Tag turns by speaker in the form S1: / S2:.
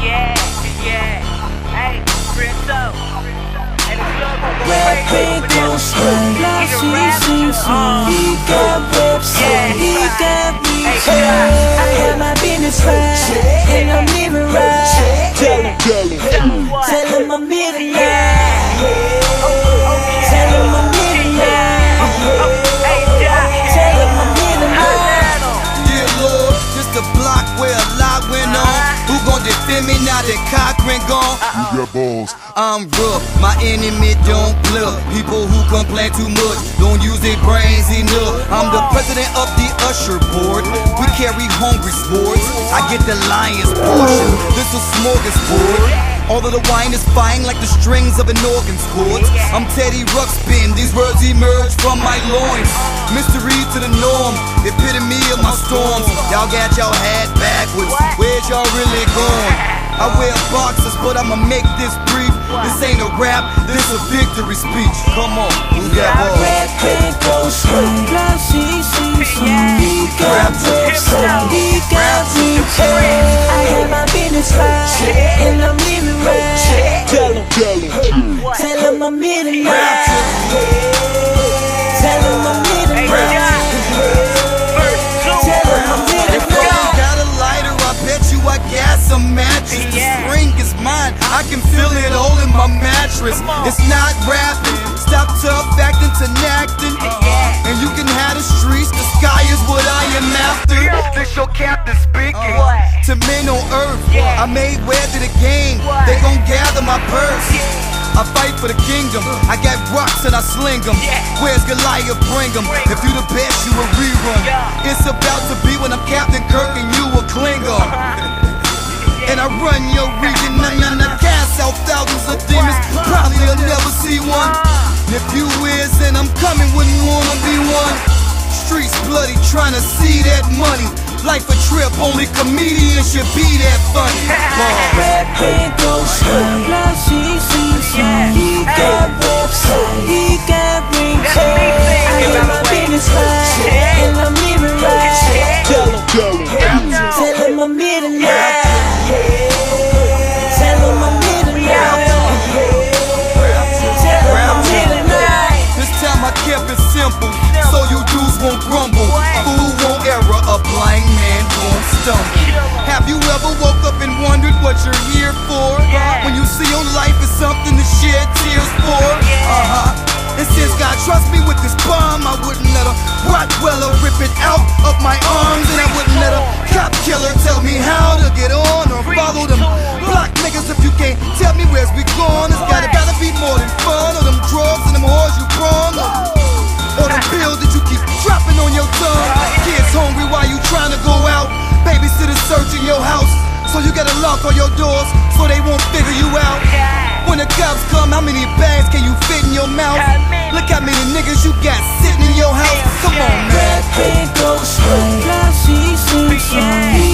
S1: Yeah, yeah. Hey, Rinto. And the club gon' go
S2: Rap
S1: crazy
S2: ain't
S1: for
S2: gon'
S1: this.
S2: swing. Like
S1: He the
S2: CCC. He got website. He got me. I have my business right, and I'm living right. Tell him I'm living right. Tell him I'm living right. Tell him I'm living right.
S3: Dear Lord, just a block where a lot went on. Who gon' defend me now that Cochran gone?
S4: You got balls.
S3: I'm rough, my enemy don't bluff. People who complain too much don't use their brains enough. I'm the president of the usher board. We carry hungry sports. I get the lion's portion. This a smorgasbord. All of the wine is fine like the strings of an organ chord. I'm Teddy Ruxpin, these words emerge from my loins. Mystery to the norm, epitome of my storms. Y'all got y'all hat backwards, where's y'all really going? I wear boxes, but I'ma make this brief. This ain't a rap, this a victory speech. Come on, who got balls?
S2: Rap ain't gon' swing. Like CCC. He got website. He got me. I have my business right, and I'm living right. Tell him I'm living right. Tell him I'm living right. Tell him I'm living
S3: If you
S2: right.
S3: got a lighter, I bet you I got some matches. The spring is mine, I can feel it all in my mattress. It's not rapping, stop tough acting to acting. And you can have the streets, the sky is what I am after. This your captain speaking. To men on earth, I made way to the game. They gon' gather my purse. I fight for the kingdom. I got rocks and I sling them. Where's Goliath? Bring them. If you the best, you a rerun. It's about to be when I'm Captain Kirk and you a Klingon. And I run your region. I cast out thousands of demons. Probably you'll never see one. And if you is and I'm coming, wouldn't wanna be one. Streets bloody, trying to see that money. Life a trip, only comedians should be that funny.
S2: Rap ain't gon' swing. Like CCC. He got website. He got ringtone. I have my business right, and I'm living right. Tell him I'm living right. Tell him I'm living right. Tell him I'm living right.
S3: This time I kept it simple, so you dudes won't grumble. Fool won't error, a blind man won't stumble. Have you ever woke up and wondered what you're here for? When you see your life is something to shed tears for? And since God trusts me with this bomb, I wouldn't let a Rottweiler rip it out of my arms. And I wouldn't let a cop killer tell me how to get on or follow them block niggas. If you can't tell me where's we going, it's gotta be more than fun. Or them drugs and them whores you prawn. Or the bills that you keep dropping on your tongue. Kids hungry while you trying to go out. Babysitters searching your house, so you gotta lock all your doors so they won't figure you out. When the cops come, how many bags can you fit in your mouth? Look how many niggas you got sitting in your house. Come on, man.
S2: Rap ain't gon' swing. Like CCC.